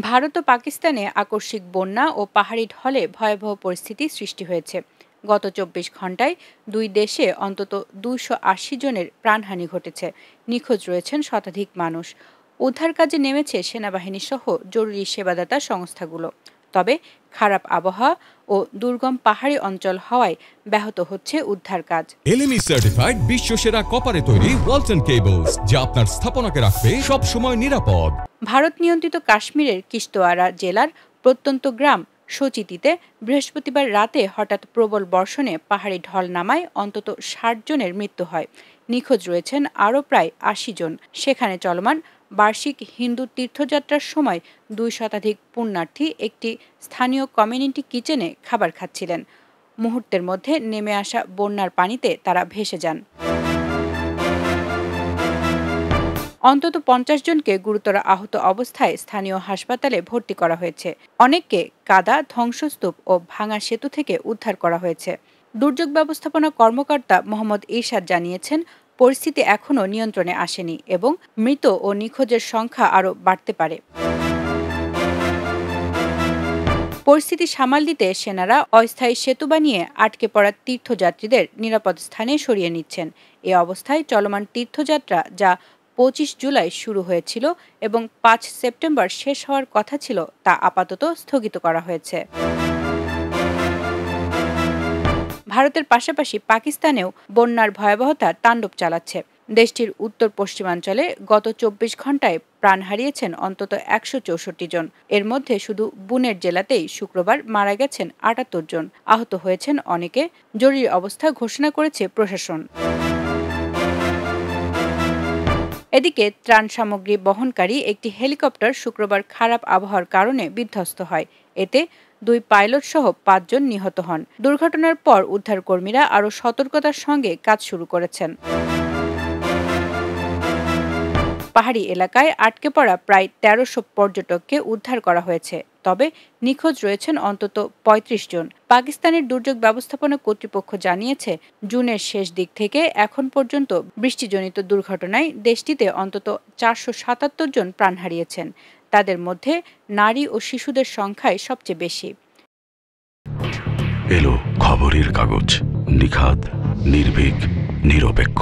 ভারত ও পাকিস্তানে আকস্মিক বন্যা ও পাহাড়ি ঢলে ভয়াবহ পরিস্থিতি সৃষ্টি হয়েছে। গত ২৪ ঘণ্টায় দুই দেশে অন্তত ২৮০ জনের প্রাণহানি ঘটেছে। নিখোঁজ রয়েছেন শতাধিক মানুষ। উদ্ধার কাজে নেমেছে সেনাবাহিনী সহ জরুরি সেবাদাতা সংস্থাগুলো। তবে খারাপ আবহাওয়া ও দুর্গম পাহাড়ি অঞ্চল হওয়ায় ব্যাহত হচ্ছে উদ্ধার কাজ। এলএমই সার্টিফাইড বিশ্বসেরা কপারে তৈরি ওয়ালটন কেবলস, যা আপনার স্থাপনাকে রাখবে সব সময় নিরাপদ। ভারত নিয়ন্ত্রিত কাশ্মীরের কিশতওয়াড়া জেলার প্রত্যন্ত গ্রাম সোচিতিতে বৃহস্পতিবার রাতে হঠাৎ প্রবল বর্ষণে পাহাড়ি ঢল নামায় অন্তত ৬০ জনের মৃত্যু হয়। নিখোঁজ রয়েছেন আরও প্রায় ৮০ জন। সেখানে চলমান বার্ষিক হিন্দু তীর্থযাত্রার সময় ২ শতাধিক পুণ্যার্থী একটি স্থানীয় কমিউনিটি কিচেনে খাবার খাচ্ছিলেন। মুহূর্তের মধ্যে নেমে আসা বন্যার পানিতে তারা ভেসে যান। অন্তত ৫০ জনকে গুরুতর আহত অবস্থায় স্থানীয় হাসপাতালে ভর্তি করা হয়েছে। অনেককে কাদা, ধ্বংসস্তূপ ও ভাঙা সেতু থেকে উদ্ধার করা হয়েছে। দুর্যোগ ব্যবস্থাপনা কর্মকর্তা মোহাম্মদ ইরশাদ জানিয়েছেন, পরিস্থিতি এখনও নিয়ন্ত্রণে আসেনি এবং মৃত ও নিখোঁজের সংখ্যা আরও বাড়তে পারে। পরিস্থিতি সামাল দিতে সেনারা অস্থায়ী সেতু বানিয়ে আটকে পড়া তীর্থযাত্রীদের নিরাপদ স্থানে সরিয়ে নিচ্ছেন। এ অবস্থায় চলমান তীর্থযাত্রা, যা ২৫ জুলাই শুরু হয়েছিল এবং ৫ সেপ্টেম্বর শেষ হওয়ার কথা ছিল, তা আপাতত স্থগিত করা হয়েছে। ভারতের পাশাপাশি পাকিস্তানেও বন্যার ভয়াবহতা তাণ্ডব চালাচ্ছে। দেশটির উত্তর পশ্চিমাঞ্চলে গত ২৪ ঘণ্টায় প্রাণ হারিয়েছেন অন্তত ১৬৪ জন। এর মধ্যে শুধু বুনের জেলাতেই শুক্রবার মারা গেছেন ৭৮ জন। আহত হয়েছেন অনেকে। জরুরি অবস্থা ঘোষণা করেছে প্রশাসন। এদিকে ত্রাণ সামগ্রী বহনকারী একটি হেলিকপ্টার শুক্রবার খারাপ আবহাওয়ার কারণে বিধ্বস্ত হয়। এতে ২ পাইলট সহ ৫ জন নিহত হন। দুর্ঘটনার পর উদ্ধারকর্মীরা আরও সতর্কতার সঙ্গে কাজ শুরু করেছেন। পাহাড়ি এলাকায় আটকে পড়া প্রায় ১৩০০ পর্যটককে উদ্ধার করা হয়েছে। তবে নিখোঁজ রয়েছেন অন্তত ৩৫ জন। পাকিস্তানের দুর্যোগ ব্যবস্থাপনা কর্তৃপক্ষ জানিয়েছে, জুনের শেষ দিক থেকে এখন পর্যন্ত বৃষ্টিজনিত দুর্ঘটনায় দেশটিতে অন্তত ৪৭৭ জন প্রাণ হারিয়েছেন। তাদের মধ্যে নারী ও শিশুদের সংখ্যাই সবচেয়ে বেশি। এলো খবরের কাগজ, নিখাত, নির্ভীক, নিরপেক্ষ।